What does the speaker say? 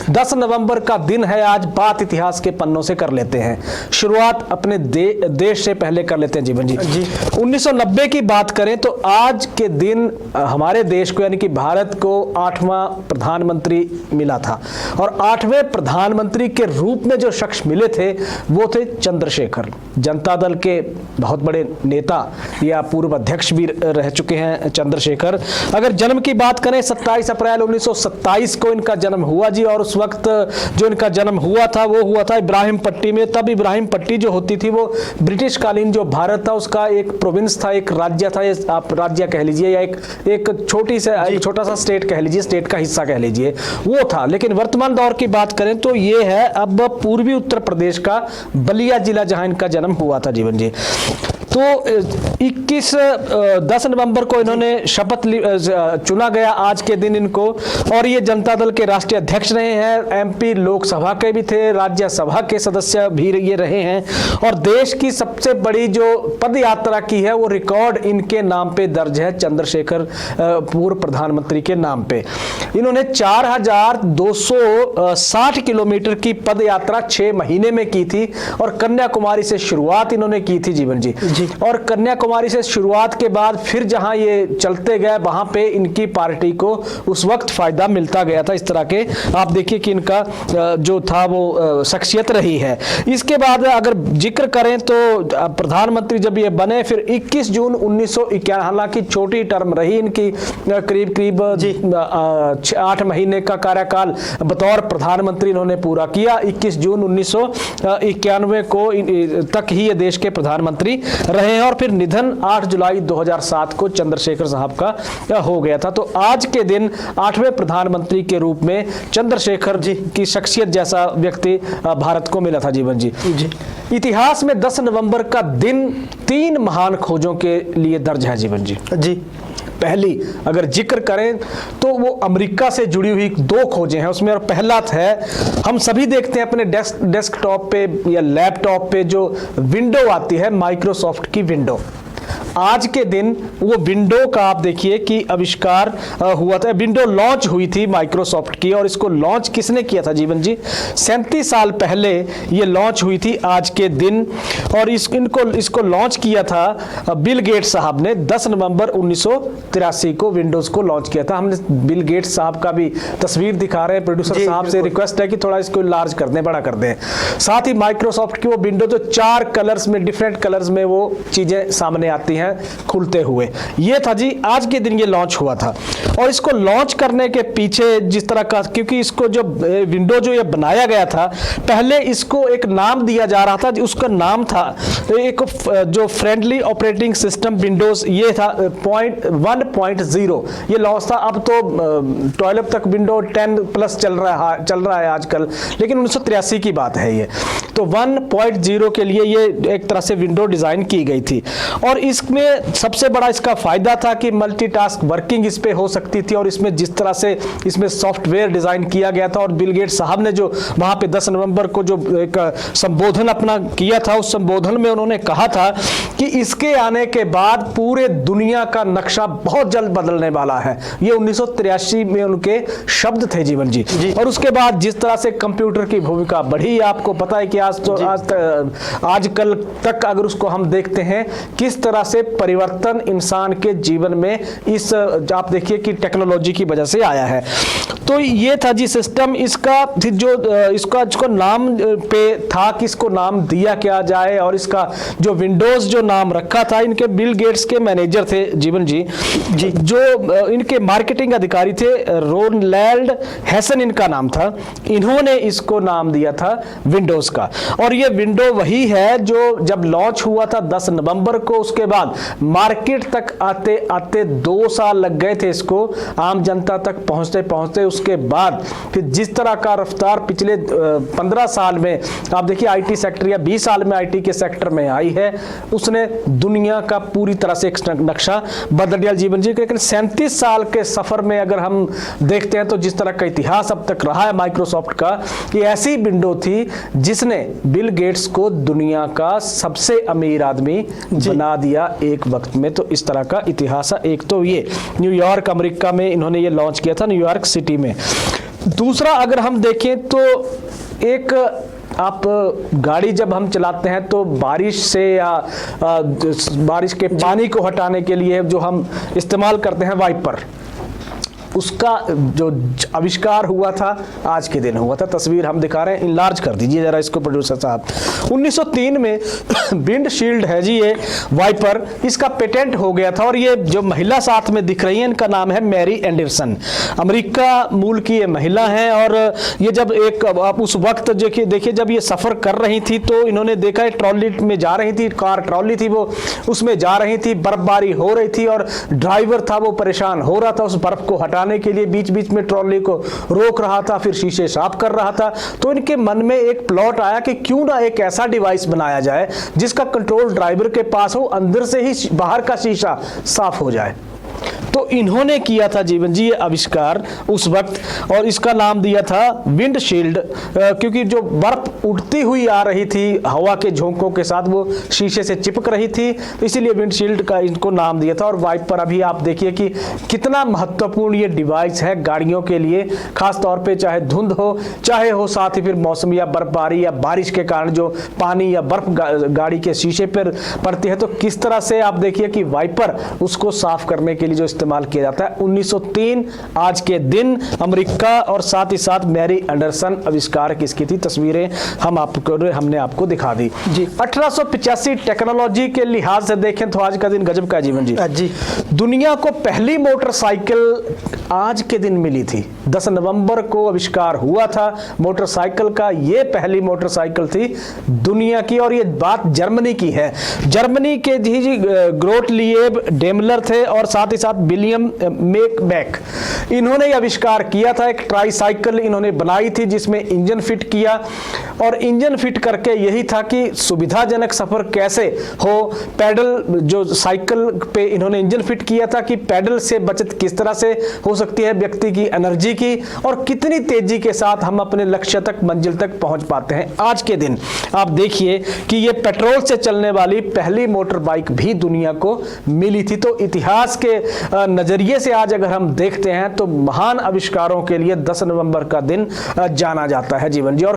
10 नवंबर का दिन है आज। बात इतिहास के पन्नों से कर लेते हैं, शुरुआत अपने देश से पहले कर लेते हैं जीवन जी। 1990 की बात करें तो आज के दिन हमारे देश को यानी कि भारत को 8वां प्रधानमंत्री मिला था, और 8वें प्रधानमंत्री के रूप में जो शख्स मिले थे वो थे चंद्रशेखर, जनता दल के बहुत बड़े नेता या पूर्व अध्यक्ष भी रह चुके हैं चंद्रशेखर। अगर जन्म की बात करें 27 अप्रैल 1927 को इनका जन्म हुआ जी, और उस वक्त जो इनका जन्म हुआ था वो हुआ था इब्राहिम पट्टी में। तब इब्राहिम पट्टी जो होती थी वो ब्रिटिश कालीन जो भारत था उसका एक प्रोविंस था, एक राज्य था, आप राज्य कह लीजिए या एक छोटा सा स्टेट कह लीजिए, स्टेट का हिस्सा कह लीजिए, वो था। लेकिन वर्तमान दौर की बात करें तो ये है अब पूर्वी उत्तर प्रदेश का बलिया जिला जहां इनका जन्म हुआ था जीवन जी। तो 10 नवंबर को इन्होंने शपथ चुना गया आज के दिन इनको, और ये जनता दल के राष्ट्रीय अध्यक्ष रहे हैं, एमपी लोकसभा के भी थे, राज्यसभा के सदस्य भी ये रहे हैं, और देश की सबसे बड़ी जो पद यात्रा की है वो रिकॉर्ड इनके नाम पे दर्ज है, चंद्रशेखर पूर्व प्रधानमंत्री के नाम पे। इन्होंने 4260 किलोमीटर की पद यात्रा 6 महीने में की थी, और कन्याकुमारी से शुरुआत इन्होंने की थी जीवन जी। और कन्याकुमारी से शुरुआत के बाद फिर जहां ये चलते गए वहां पे इनकी पार्टी को उस वक्त फायदा मिलता गया था। इस तरह के आप देखिए कि इनका जो था वो शख्सियत रही है। इसके बाद अगर जिक्र करें तो प्रधानमंत्री जब ये बने फिर 21 जून 1951, हालांकि छोटी टर्म रही इनकी, करीब 8 महीने का कार्यकाल बतौर प्रधानमंत्री इन्होंने पूरा किया। 21 जून 1991 को तक ही ये देश के प्रधानमंत्री रहे हैं, और फिर निधन 8 जुलाई 2007 को चंद्रशेखर साहब का हो गया था। तो आज के दिन 8वें प्रधानमंत्री के रूप में चंद्रशेखर जी की शख्सियत जैसा व्यक्ति भारत को मिला था जीवन जी। इतिहास में 10 नवंबर का दिन 3 महान खोजों के लिए दर्ज है जीवन जी। पहली अगर जिक्र करें तो वो अमेरिका से जुड़ी हुई 2 खोजें हैं उसमें, और पहला है हम सभी देखते हैं अपने डेस्कटॉप पे या लैपटॉप पे जो विंडो आती है माइक्रोसॉफ्ट की विंडो। आज के दिन वो विंडो का आप देखिए कि आविष्कार हुआ था, विंडो लॉन्च हुई थी माइक्रोसॉफ्ट की, और इसको लॉन्च किसने किया था जीवन जी? 37 साल पहले ये लॉन्च हुई थी आज के दिन, और इसको लॉन्च किया था बिल गेट्स साहब ने 10 नवंबर 1983 को विंडोज को लॉन्च किया था। हमने बिल गेट्स साहब का भी तस्वीर दिखा रहे हैं, प्रोड्यूसर साहब से रिक्वेस्ट है कि थोड़ा इसको लार्ज कर दें, बड़ा कर दें। साथ ही माइक्रोसॉफ्ट की वो विंडो जो 4 कलर्स में, डिफरेंट कलर्स में वो चीजें सामने आती हैं खुलते हुए, ये था जी आज के दिन ये लॉन्च हुआ था। और इसको लॉन्च करने के पीछे जिस तरह का, क्योंकि इसको जो विंडो जो ये बनाया गया था, पहले इसको एक नाम दिया जा रहा था, उसका नाम था एक जो फ्रेंडली ऑपरेटिंग सिस्टम विंडोज, ये था 1.0 ये लॉन्च था। अब तो 12 तक विंडो 10 प्लस चल रहा है आजकल, लेकिन 1983 की बात है ये। तो 1.0 के लिए ये एक तरह से विंडो डिजाइन की गई थी, और इसमें सबसे बड़ा इसका फायदा था कि मल्टीटास्क वर्किंग इस पे हो सकती थी, और इसमें जिस तरह से इसमें सॉफ्टवेयर डिजाइन किया गया था। और बिल गेट्स साहब ने जो वहां पे 10 नवंबर को जो एक संबोधन अपना किया था, उस संबोधन में उन्होंने कहा था कि इसके आने के बाद पूरे दुनिया का नक्शा बहुत जल्द बदलने वाला है। ये 1983 में उनके शब्द थे जीवन जी। और उसके बाद जिस तरह से कंप्यूटर की भूमिका बढ़ी, आपको पता है कि आजकल तक अगर उसको हम देखते हैं किस तरह से परिवर्तन इंसान के जीवन में इस आप देखिए कि टेक्नोलॉजी की वजह से आया है। तो ये था जी सिस्टम। इसका जो नाम पे था कि इसको नाम दिया क्या जाए, और इसका जो विंडोज जो नाम रखा था, इनके बिल गेट्स के मैनेजर थे जीवन जी, जो इनके मार्केटिंग अधिकारी थे, रोनलैंड हैसन इनका नाम था। इन्होंने इसको नाम दिया था विंडोज का, और ये विंडो वही है जो जब लॉन्च हुआ था 10 नवंबर को, उसके बाद मार्केट तक आते आते 2 साल लग गए थे इसको आम जनता तक पहुंचते पहुंचते। उसके बाद फिर जिस तरह का रफ्तार पिछले 15 साल में आप देखिए आईटी सेक्टर या 20 साल में आईटी के सेक्टर में आई है, उसने दुनिया का पूरी तरह से एक नक्शा बदल दिया जीवन जी। लेकिन 37 साल के सफर में अगर हम देखते हैं तो जिस तरह का इतिहास अब तक रहा है माइक्रोसॉफ्ट का, ये ऐसी विंडो थी जिसने बिल गेट्स को दुनिया का सबसे अमीर आदमी बना दिया एक वक्त में। तो इस तरह का इतिहास है। एक तो ये न्यूयॉर्क अमेरिका में इन्होंने ये लॉन्च किया था, न्यूयॉर्क सिटी में। दूसरा अगर हम देखें तो एक आप गाड़ी जब हम चलाते हैं तो बारिश से या बारिश के पानी को हटाने के लिए जो हम इस्तेमाल करते हैं वाइपर, उसका जो आविष्कार हुआ था आज के दिन हुआ था। तस्वीर हम दिखा रहे हैं, इनलार्ज कर दीजिए जरा इसको प्रोड्यूसर साहब। 1903 में विंड शील्ड है जी ये वाइपर, इसका पेटेंट हो गया था। और ये जो महिला साथ में दिख रही है इनका नाम है मैरी एंडरसन, अमेरिका मूल की ये महिला हैं। और ये जब आप उस वक्त देखिए जब ये सफ़र कर रही थी तो इन्होंने देखा ट्रॉली में जा रही थी, कार ट्रॉली थी वो, उसमें जा रही थी, बर्फबारी हो रही थी और ड्राइवर था वो परेशान हो रहा था उस बर्फ को हटाने के लिए, बीच बीच में ट्रॉली को रोक रहा था, फिर शीशे साफ कर रहा था। तो इनके मन में एक प्लॉट आया कि क्यों ना एक ऐसा डिवाइस बनाया जाए जिसका कंट्रोल ड्राइवर के पास हो, अंदर से ही बाहर का शीशा साफ हो जाए। तो इन्होंने किया था जीवन जी ये आविष्कार उस वक्त, और इसका नाम दिया था विंड शील्ड, क्योंकि जो बर्फ उड़ती हुई आ रही थी हवा के झोंकों के साथ वो शीशे से चिपक रही थी, इसीलिए विंड शील्ड का इनको नाम दिया था। और वाइपर अभी आप देखिए कि कितना महत्वपूर्ण ये डिवाइस है गाड़ियों के लिए, खास तौर पे चाहे धुंध हो, चाहे हो साथ ही फिर मौसम या बर्फबारी या बारिश के कारण जो पानी या बर्फ गाड़ी के शीशे पर पड़ती है, तो किस तरह से आप देखिए कि वाइपर उसको साफ करने के लिए जो इस्तेमाल किया जाता है। 1903 आज के दिन अमेरिका और साथ ही साथ मैरी एंडरसन आविष्कार किसकी थी, तस्वीरें हमने आपको दिखा दी जी। 1885 टेक्नोलॉजी के लिहाज से देखें तो आज का दिन गजब का जीवन जी। दुनिया को पहली मोटरसाइकिल आज के दिन मिली थी, 10 नवंबर को आविष्कार हुआ था मोटरसाइकिल का। ये पहली मोटरसाइकिल थी दुनिया की, और ये बात जर्मनी की है। जर्मनी के जी ग्रोटलिएब डेमलर थे और साथ ही साथ विलियम मेकबैक, इन्होंने आविष्कार किया था। एक ट्राईसाइकिल इन्होंने बनाई थी जिसमें इंजन फिट किया, और इंजन फिट करके यही था कि सुविधाजनक सफर कैसे हो। पैडल जो साइकिल पे इन्होंने इंजन फिट किया था कि पैडल से बचत किस तरह से हो सकती है व्यक्ति की एनर्जी की, और कितनी तेजी के साथ हम अपने लक्ष्य तक मंजिल तक पहुंच पाते हैं। आज के दिन आप देखिए कि ये पेट्रोल से चलने वाली पहली मोटर बाइक भी दुनिया को मिली थी। तो इतिहास के नजरिए से आज अगर हम देखते हैं तो महान आविष्कारों के लिए 10 नवंबर का दिन जाना जाता है जीवन जी। और